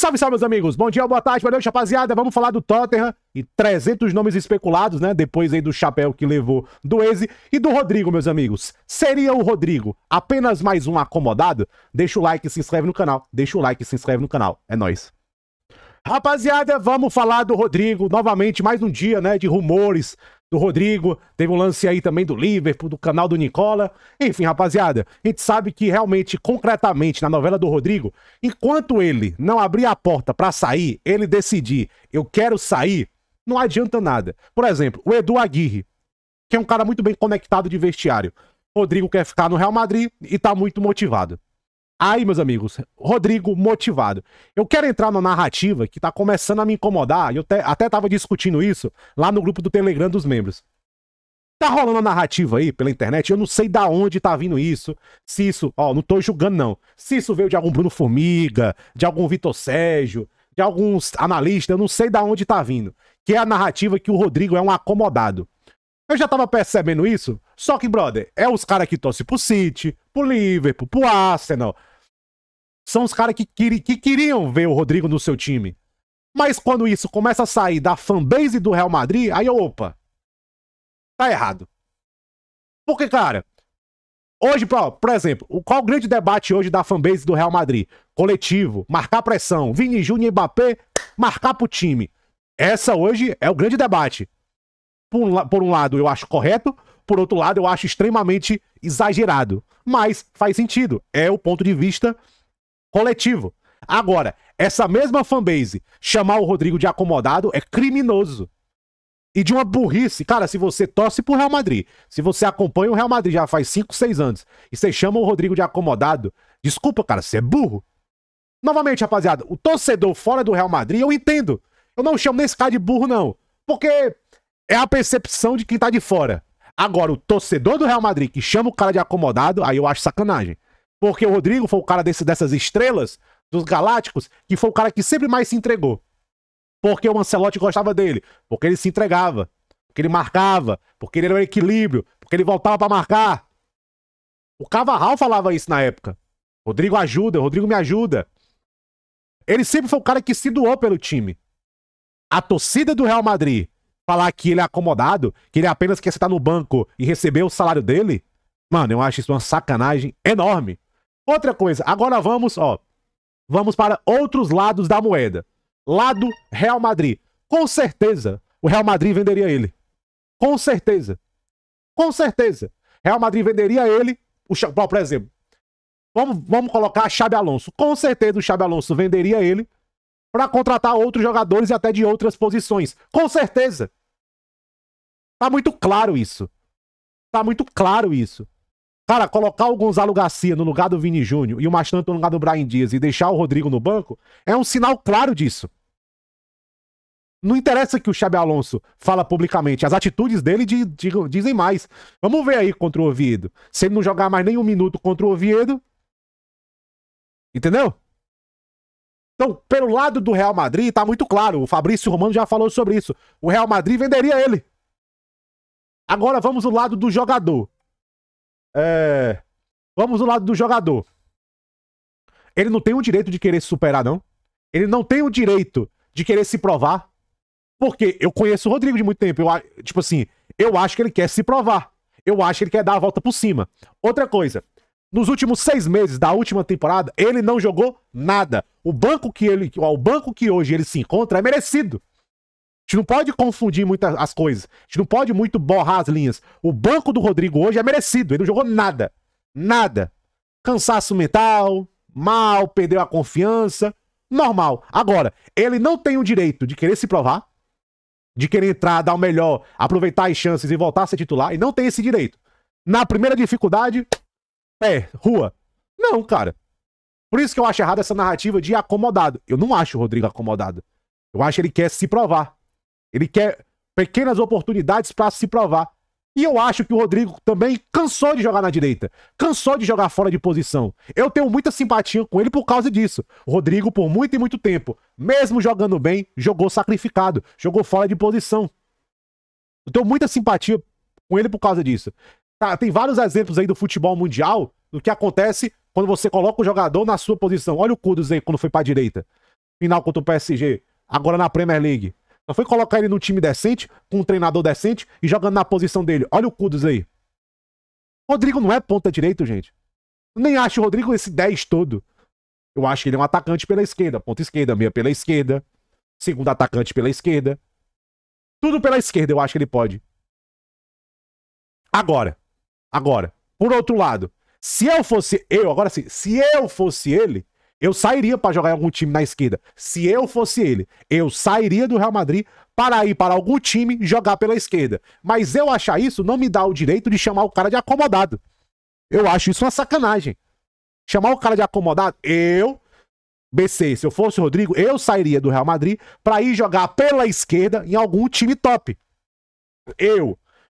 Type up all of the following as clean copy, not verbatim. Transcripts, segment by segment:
Salve, salve, meus amigos. Bom dia, boa tarde, boa noite, rapaziada. Vamos falar do Tottenham e 300 nomes especulados, né? Depois aí do chapéu que levou do Eze e do Rodrigo, meus amigos. Seria o Rodrigo apenas mais um acomodado? Deixa o like e se inscreve no canal. Deixa o like e se inscreve no canal. É nóis. Rapaziada, vamos falar do Rodrigo novamente, mais um dia, né, de rumores do Rodrigo. Teve um lance aí também do Liverpool, do canal do Nicola. Enfim, rapaziada, a gente sabe que realmente, concretamente, na novela do Rodrigo, enquanto ele não abrir a porta pra sair, ele decidir, eu quero sair, não adianta nada. Por exemplo, o Edu Aguirre, que é um cara muito bem conectado de vestiário. Rodrigo quer ficar no Real Madrid e tá muito motivado. Aí, meus amigos, Rodrigo motivado. Eu quero entrar na narrativa que tá começando a me incomodar, e eu até tava discutindo isso lá no grupo do Telegram dos membros. Tá rolando a narrativa aí pela internet, eu não sei da onde tá vindo isso, se isso, ó, não tô julgando não, se isso veio de algum Bruno Formiga, de algum Vitor Sérgio, de alguns analistas, eu não sei da onde tá vindo, que é a narrativa que o Rodrigo é um acomodado. Eu já tava percebendo isso, só que, brother, é os caras que torcem pro City, pro Liverpool, pro Arsenal. São os caras que queriam ver o Rodrigo no seu time. Mas quando isso começa a sair da fanbase do Real Madrid, aí, opa, tá errado. Porque, cara, hoje, por exemplo, qual o grande debate hoje da fanbase do Real Madrid? Coletivo, marcar pressão, Vini Júnior e Mbappé, marcar pro time. Essa hoje é o grande debate. Por um lado, eu acho correto, por outro lado, eu acho extremamente exagerado. Mas faz sentido, é o ponto de vista coletivo. Agora, essa mesma fanbase chamar o Rodrigo de acomodado é criminoso. E de uma burrice. Cara, se você torce pro Real Madrid, se você acompanha o Real Madrid já faz 5, 6 anos, e você chama o Rodrigo de acomodado, desculpa, cara, você é burro. Novamente, rapaziada, o torcedor fora do Real Madrid, eu entendo. Eu não chamo nesse cara de burro, não. Porque é a percepção de quem tá de fora. Agora, o torcedor do Real Madrid que chama o cara de acomodado, aí eu acho sacanagem. Porque o Rodrigo foi o cara dessas estrelas, dos Galácticos, que foi o cara que sempre mais se entregou. Porque o Ancelotti gostava dele. Porque ele se entregava. Porque ele marcava. Porque ele era um equilíbrio. Porque ele voltava pra marcar. O Carvajal falava isso na época. Rodrigo ajuda, Rodrigo me ajuda. Ele sempre foi o cara que se doou pelo time. A torcida do Real Madrid falar que ele é acomodado, que ele apenas quer sentar no banco e receber o salário dele, mano, eu acho isso uma sacanagem enorme. Outra coisa, agora vamos para outros lados da moeda. Lado Real Madrid. Com certeza, o Real Madrid venderia ele. Com certeza. Com certeza. Real Madrid venderia ele, por exemplo, vamos colocar Xabi Alonso. Com certeza o Xabi Alonso venderia ele para contratar outros jogadores e até de outras posições. Com certeza. Tá muito claro isso. Tá muito claro isso. Cara, colocar o Gonzalo Garcia no lugar do Vini Júnior e o Mastanto no lugar do Brahim Dias e deixar o Rodrigo no banco é um sinal claro disso. Não interessa que o Xabi Alonso fala publicamente. As atitudes dele dizem mais. Vamos ver aí contra o Oviedo. Se ele não jogar mais nem um minuto contra o Oviedo... Entendeu? Então, pelo lado do Real Madrid, tá muito claro. O Fabrício Romano já falou sobre isso. O Real Madrid venderia ele. Agora vamos do lado do jogador. Vamos do lado do jogador. Ele não tem o direito de querer se superar, não. Ele não tem o direito de querer se provar. Porque eu conheço o Rodrigo de muito tempo. Tipo assim, eu acho que ele quer se provar. Eu acho que ele quer dar a volta por cima. Outra coisa. Nos últimos 6 meses da última temporada, ele não jogou nada. O banco que hoje ele se encontra é merecido. A gente não pode confundir muito as coisas. A gente não pode muito borrar as linhas. O banco do Rodrigo hoje é merecido. Ele não jogou nada. Nada. Cansaço mental, mal, perdeu a confiança. Normal. Agora, ele não tem o direito de querer se provar, de querer entrar, dar o melhor, aproveitar as chances e voltar a ser titular. E não tem esse direito. Na primeira dificuldade, rua. Não, cara. Por isso que eu acho errado essa narrativa de acomodado. Eu não acho o Rodrigo acomodado. Eu acho que ele quer se provar. Ele quer pequenas oportunidades pra se provar. E eu acho que o Rodrigo também cansou de jogar na direita. Cansou de jogar fora de posição. Eu tenho muita simpatia com ele por causa disso. O Rodrigo, por muito e muito tempo, mesmo jogando bem, jogou sacrificado. Jogou fora de posição. Eu tenho muita simpatia com ele por causa disso. Tá, tem vários exemplos aí do futebol mundial do que acontece quando você coloca o jogador na sua posição. Olha o Kudus aí quando foi pra direita. Final contra o PSG, agora na Premier League. Só foi colocar ele num time decente, com um treinador decente e jogando na posição dele. Olha o Kudus aí. Rodrigo não é ponta direito, gente. Eu nem acho o Rodrigo esse 10 todo. Eu acho que ele é um atacante pela esquerda. Ponta esquerda, meia pela esquerda. Segundo atacante pela esquerda. Tudo pela esquerda eu acho que ele pode. Agora. Por outro lado, se eu fosse eu, agora sim, se eu fosse ele, eu sairia para jogar em algum time na esquerda. Se eu fosse ele, eu sairia do Real Madrid para ir para algum time jogar pela esquerda. Mas eu achar isso não me dá o direito de chamar o cara de acomodado. Eu acho isso uma sacanagem. Chamar o cara de acomodado, BC, se eu fosse o Rodrigo, eu sairia do Real Madrid para ir jogar pela esquerda em algum time top.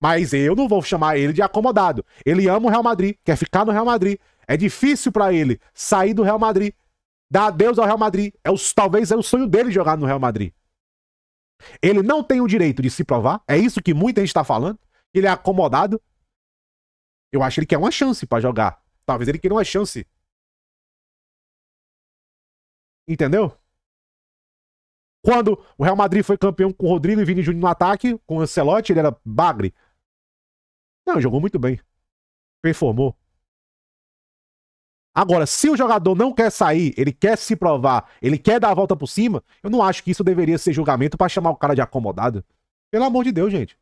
Mas eu não vou chamar ele de acomodado. Ele ama o Real Madrid, quer ficar no Real Madrid. É difícil para ele sair do Real Madrid, dar adeus ao Real Madrid. Talvez é o sonho dele jogar no Real Madrid. Ele não tem o direito de se provar. É isso que muita gente tá falando. Ele é acomodado. Eu acho que ele quer uma chance para jogar. Talvez ele queira uma chance. Entendeu? Quando o Real Madrid foi campeão com o Rodrigo e Vini Júnior no ataque, com o Ancelotti, ele era bagre. Não, jogou muito bem. Performou. Agora, se o jogador não quer sair, ele quer se provar, ele quer dar a volta por cima, eu não acho que isso deveria ser julgamento pra chamar o cara de acomodado. Pelo amor de Deus, gente.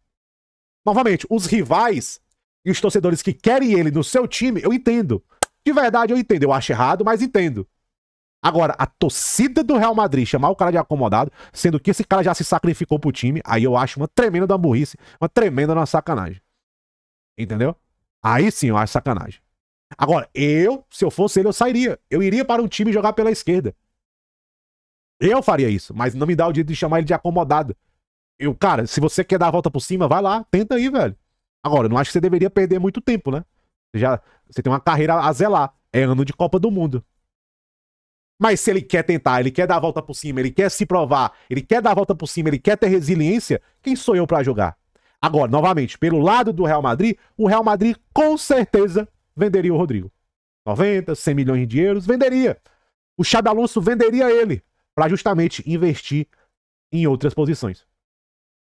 Novamente, os rivais e os torcedores que querem ele no seu time, eu entendo. De verdade, eu entendo. Eu acho errado, mas entendo. Agora, a torcida do Real Madrid chamar o cara de acomodado, sendo que esse cara já se sacrificou pro time, aí eu acho uma tremenda da burrice, uma tremenda na sacanagem. Entendeu? Aí sim eu acho sacanagem. Agora, se eu fosse ele, eu sairia. Eu iria para um time jogar pela esquerda. Eu faria isso, mas não me dá o direito de chamar ele de acomodado. Cara, se você quer dar a volta por cima, vai lá, tenta aí, velho. Agora, eu não acho que você deveria perder muito tempo, né? Você tem uma carreira a zelar. É ano de Copa do Mundo. Mas se ele quer tentar, ele quer dar a volta por cima, ele quer se provar, ele quer dar a volta por cima, ele quer ter resiliência, quem sou eu pra jogar? Agora, novamente, pelo lado do Real Madrid, o Real Madrid com certeza venderia o Rodrigo. 90, 100 milhões de euros, venderia. O Xabi Alonso venderia ele para justamente investir em outras posições.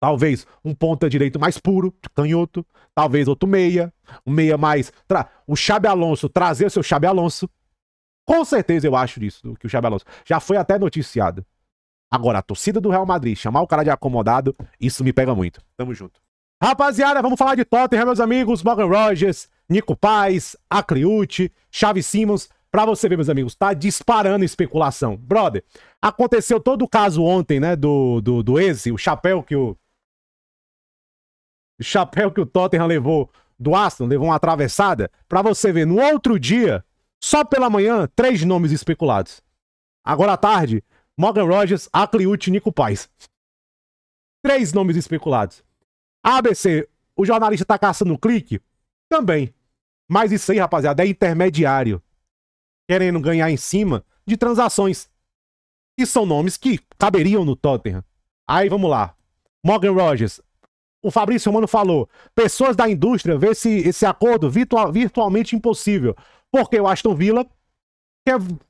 Talvez um ponta direito mais puro, canhoto, talvez outro meia, um meia mais... O Xabi Alonso, trazer o seu Xabi Alonso. Com certeza eu acho disso, que o Xabi Alonso já foi até noticiado. Agora, a torcida do Real Madrid, chamar o cara de acomodado, isso me pega muito. Tamo junto. Rapaziada, vamos falar de Tottenham, meus amigos. Morgan Rogers, Nico Paz, Akliuti, Xavi Simons. Pra você ver, meus amigos, tá disparando especulação. Brother, aconteceu todo o caso ontem, né, do Eze, o chapéu que o Tottenham levou do Aston, levou uma atravessada. Pra você ver, no outro dia, só pela manhã, 3 nomes especulados. Agora à tarde, Morgan Rogers, Akliuti e Nico Paz. 3 nomes especulados. ABC, o jornalista tá caçando clique? Também. Mas isso aí, rapaziada, é intermediário. Querendo ganhar em cima de transações. E são nomes que caberiam no Tottenham. Aí, vamos lá. Morgan Rogers. O Fabrício Romano falou. Pessoas da indústria vê esse acordo virtualmente impossível. Porque o Aston Villa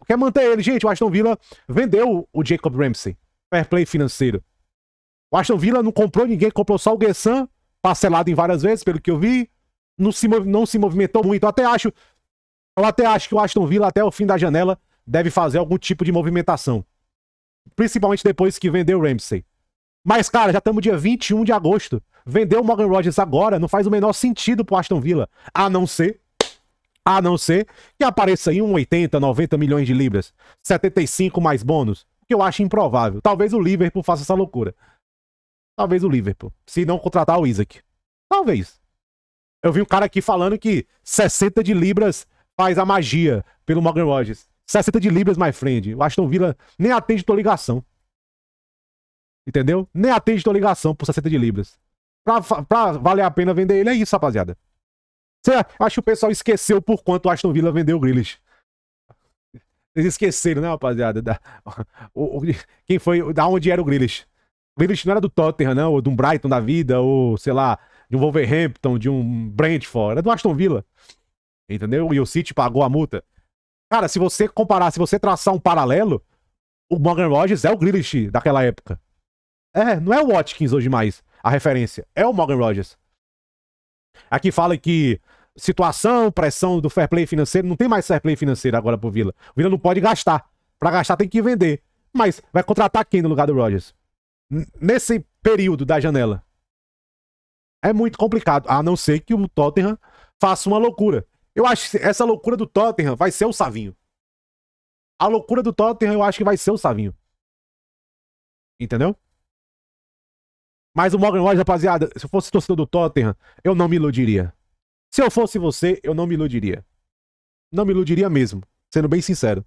quer manter ele. Gente, o Aston Villa vendeu o Jacob Ramsey. Fair play financeiro. O Aston Villa não comprou ninguém, comprou só o Guessam, parcelado em várias vezes, pelo que eu vi. Não se movimentou muito. Eu até acho que o Aston Villa, até o fim da janela, deve fazer algum tipo de movimentação. Principalmente depois que vendeu o Ramsey. Mas, cara, já estamos dia 21 de agosto. Vender o Morgan Rogers agora não faz o menor sentido pro Aston Villa. A não ser que apareça aí 80, 90 milhões de libras. 75 mais bônus. Que eu acho improvável. Talvez o Liverpool faça essa loucura. Talvez o Liverpool. Se não contratar o Isaac. Talvez. Eu vi um cara aqui falando que 60 de libras faz a magia pelo Morgan Rogers. 60 de libras, my friend. O Aston Villa nem atende tua ligação. Entendeu? Nem atende tua ligação por 60 de libras. Pra valer a pena vender ele, é isso, rapaziada. Acho que o pessoal esqueceu por quanto o Aston Villa vendeu o Grealish. Vocês esqueceram, né, rapaziada? Quem foi? Da onde era o Grealish? O Grealish não era do Tottenham, não, ou de um Brighton da vida, ou, sei lá, de um Wolverhampton, de um Brentford. Era do Aston Villa. Entendeu? E o City pagou a multa. Cara, se você comparar, se você traçar um paralelo, O Morgan Rogers é o Grealish daquela época. Não é o Watkins hoje mais, a referência. É o Morgan Rogers. Aqui fala que situação, pressão do fair play financeiro, não tem mais fair play financeiro agora pro Villa. O Villa não pode gastar. Pra gastar tem que vender. Mas vai contratar quem no lugar do Rogers? Nesse período da janela. É muito complicado, a não ser que o Tottenham faça uma loucura. Eu acho que essa loucura do Tottenham vai ser o Savinho. A loucura do Tottenham eu acho que vai ser o Savinho. Entendeu? Mas o Morgan Rogers, rapaziada, se eu fosse torcedor do Tottenham, eu não me iludiria. Se eu fosse você, eu não me iludiria. Não me iludiria mesmo, sendo bem sincero.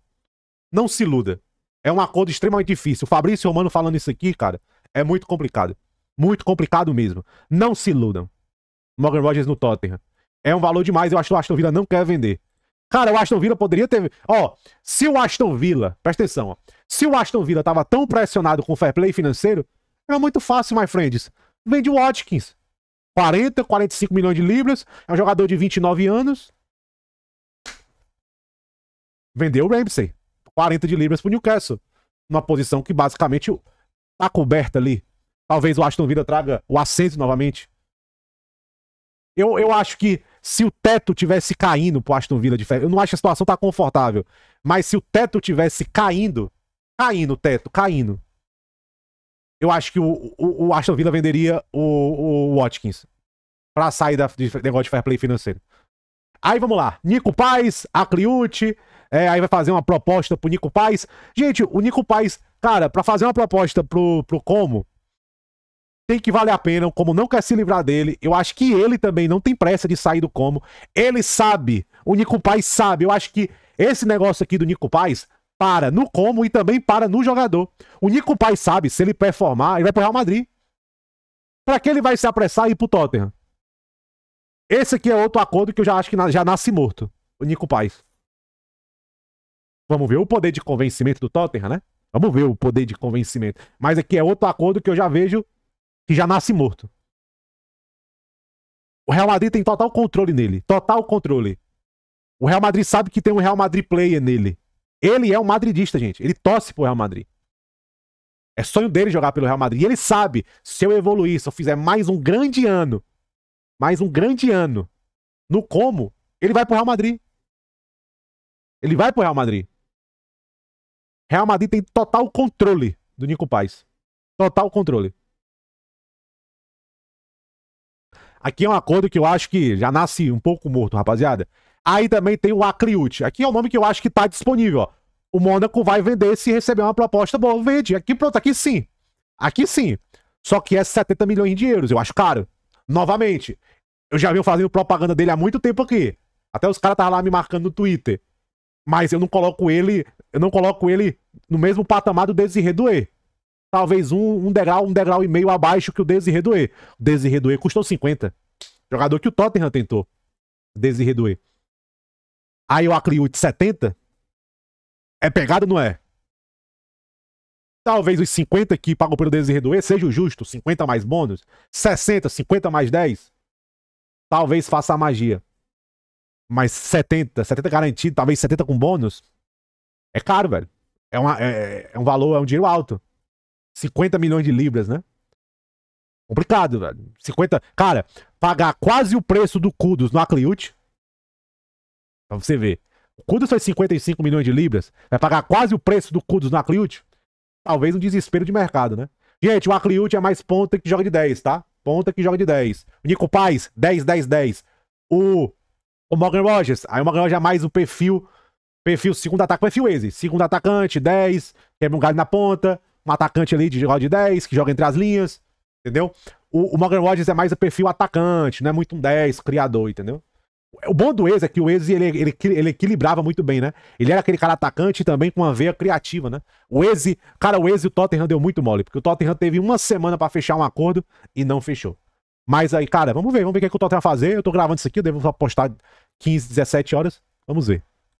Não se iluda. É um acordo extremamente difícil. O Fabrício Romano falando isso aqui, cara, é muito complicado. Muito complicado mesmo. Não se iludam. Morgan Rogers no Tottenham. É um valor demais, eu acho que o Aston Villa não quer vender. Cara, o Aston Villa poderia ter... se o Aston Villa... Presta atenção, se o Aston Villa tava tão pressionado com o fair play financeiro, era muito fácil, my friends. Vende o Watkins. 40, 45 milhões de libras. É um jogador de 29 anos. Vendeu o Ramsey. 40 de libras pro Newcastle. Numa posição que basicamente tá coberta ali. Talvez o Aston Villa traga o Ascenso novamente. Eu acho que se o teto tivesse caindo pro Aston Villa de férias, eu não acho que a situação tá confortável, mas se o teto tivesse caindo, o teto, caindo, eu acho que o Aston Villa venderia o Watkins pra sair de negócio de fair play financeiro. Aí vamos lá, Nico Paz, Akliut, aí vai fazer uma proposta pro Nico Paz. Gente, o Nico Paz, cara, pra fazer uma proposta pro Como, tem que valer a pena, o Como não quer se livrar dele. Eu acho que ele também não tem pressa de sair do Como. Ele sabe, o Nico Paz sabe. Eu acho que esse negócio aqui do Nico Paz para no Como e também para no jogador. O Nico Paz sabe, se ele performar, ele vai pro Real Madrid. Pra que ele vai se apressar e ir pro Tottenham? Esse aqui é outro acordo que eu já acho que já nasce morto. O Nico Paz. Vamos ver o poder de convencimento do Tottenham, né? Vamos ver o poder de convencimento. Mas aqui é outro acordo que eu já vejo que já nasce morto. O Real Madrid tem total controle nele. Total controle. O Real Madrid sabe que tem um Real Madrid player nele. Ele é um madridista, gente. Ele torce pro Real Madrid. É sonho dele jogar pelo Real Madrid. E ele sabe, se eu evoluir, se eu fizer mais um grande ano no Como, ele vai pro Real Madrid. Ele vai pro Real Madrid. Real Madrid tem total controle do Nico Paz. Total controle. Aqui é um acordo que eu acho que já nasce um pouco morto, rapaziada. Aí também tem o Akliut. Aqui é o nome que eu acho que tá disponível, ó. O Mônaco vai vender se receber uma proposta boa. Vende. Aqui pronto, aqui sim. Aqui sim. Só que é 70 milhões de euros. Eu acho caro. Novamente. Eu já venho fazendo propaganda dele há muito tempo aqui. Até os caras estavam lá me marcando no Twitter. Mas eu não coloco ele no mesmo patamar do Desiré Doué. Talvez um degrau e meio abaixo que o Desiré Doué. O Desiré Doué custou 50. Jogador que o Tottenham tentou. Desiré Doué. Aí o Akliut 70. É pegado, não é? Talvez os 50 que pagam pelo Desiré Doué seja o justo. 50 mais bônus. 60, 50 mais 10. Talvez faça a magia. Mas 70 garantido, talvez 70 com bônus. É caro, velho. É um valor, é um dinheiro alto. 50 milhões de libras, né? Complicado, velho. 50... Cara, pagar quase o preço do Kudus no Akliut. Pra você ver. O Kudus foi 55 milhões de libras. Vai pagar quase o preço do Kudus no Akliut? Talvez um desespero de mercado, né? Gente, o Akliut é mais ponta que joga de 10, tá? Ponta que joga de 10. O Nico Paz, 10, 10, 10. O Morgan Rogers. Aí o Morgan Rogers é mais o perfil segundo ataque, perfil Eze. Segundo atacante, 10. Quebra um galho na ponta. Um atacante ali de jogo de 10, que joga entre as linhas, entendeu? O Morgan Rogers é mais o perfil atacante, não é muito um 10, criador, entendeu? O bom do Eze é que o Eze, ele equilibrava muito bem, né? Ele era aquele cara atacante também com uma veia criativa, né? O Eze, o Tottenham deu muito mole, porque o Tottenham teve uma semana pra fechar um acordo e não fechou. Mas aí, cara, vamos ver o que o Tottenham vai fazer. Eu tô gravando isso aqui, eu devo postar 15, 17 horas. Vamos ver.